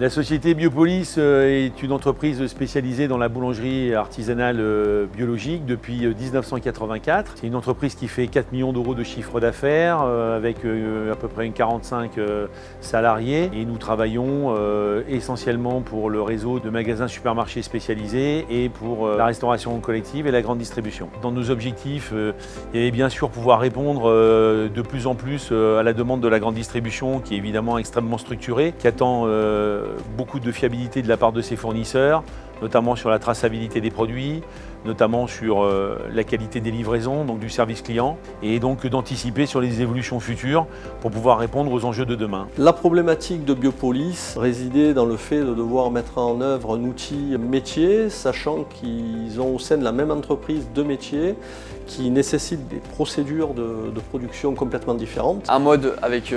La société Biopolis est une entreprise spécialisée dans la boulangerie artisanale biologique depuis 1984. C'est une entreprise qui fait 4 millions d'euros de chiffre d'affaires avec à peu près 45 salariés. Et nous travaillons essentiellement pour le réseau de magasins supermarchés spécialisés et pour la restauration collective et la grande distribution. Dans nos objectifs, il y avait bien sûr pouvoir répondre de plus en plus à la demande de la grande distribution qui est évidemment extrêmement structurée, qui attend beaucoup de fiabilité de la part de ses fournisseurs, notamment sur la traçabilité des produits, notamment sur la qualité des livraisons, donc du service client, et donc d'anticiper sur les évolutions futures pour pouvoir répondre aux enjeux de demain. La problématique de Biopolis résidait dans le fait de devoir mettre en œuvre un outil métier, sachant qu'ils ont au sein de la même entreprise deux métiers qui nécessitent des procédures de production complètement différentes. Un mode avec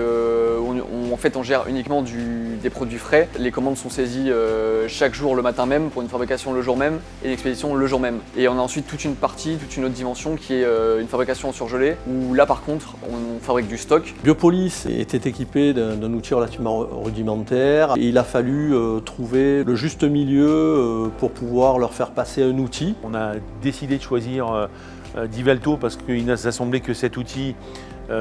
on gère uniquement des produits frais. Les commandes sont saisies chaque jour le matin même pour une fabrication le jour même et une expédition le jour même. Et on a ensuite toute une autre dimension qui est une fabrication en surgelé où là par contre on fabrique du stock. Biopolis était équipé d'un outil relativement rudimentaire et il a fallu trouver le juste milieu pour pouvoir leur faire passer un outil. On a décidé de choisir Divalto parce qu'il nous a semblé que cet outil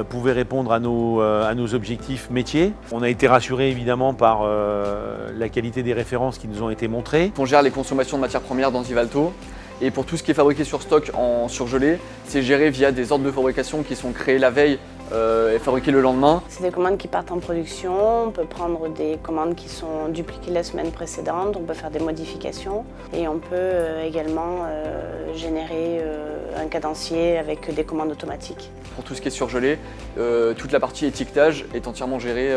pouvait répondre à nos objectifs métiers. On a été rassurés évidemment par la qualité des références qui nous ont été montrées. On gère les consommations de matières premières dans Divalto et pour tout ce qui est fabriqué sur stock en surgelé, c'est géré via des ordres de fabrication qui sont créés la veille et fabriqués le lendemain. C'est des commandes qui partent en production, on peut prendre des commandes qui sont dupliquées la semaine précédente, on peut faire des modifications et on peut également générer un cadencier avec des commandes automatiques. Pour tout ce qui est surgelé, toute la partie étiquetage est entièrement gérée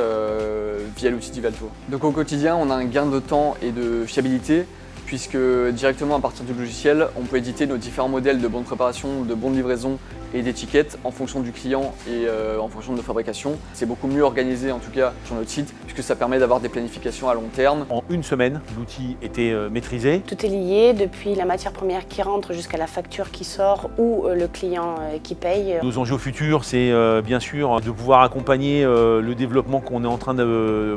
via l'outil Divalto. Donc au quotidien, on a un gain de temps et de fiabilité puisque directement à partir du logiciel, on peut éditer nos différents modèles de bons de préparation, de bons de livraison et d'étiquettes en fonction du client et en fonction de nos fabrications. C'est beaucoup mieux organisé en tout cas sur notre site puisque ça permet d'avoir des planifications à long terme. En une semaine, l'outil était maîtrisé. Tout est lié depuis la matière première qui rentre jusqu'à la facture qui sort ou le client qui paye. Nos enjeux futurs, c'est bien sûr de pouvoir accompagner le développement qu'on est en train de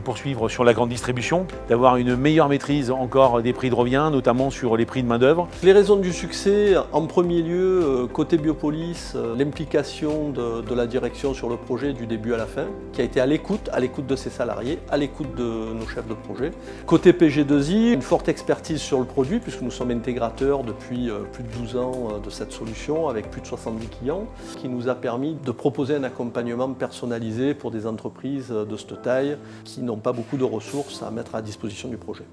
poursuivre sur la grande distribution, d'avoir une meilleure maîtrise encore des prix de revient, notamment sur les prix de main-d'œuvre. Les raisons du succès, en premier lieu, côté Biopolis, l'implication de la direction sur le projet du début à la fin, qui a été à l'écoute de ses salariés, à l'écoute de nos chefs de projet. Côté PG2I, une forte expertise sur le produit, puisque nous sommes intégrateurs depuis plus de 12 ans de cette solution, avec plus de 70 clients, qui nous a permis de proposer un accompagnement personnalisé pour des entreprises de cette taille qui n'ont pas beaucoup de ressources à mettre à disposition du projet.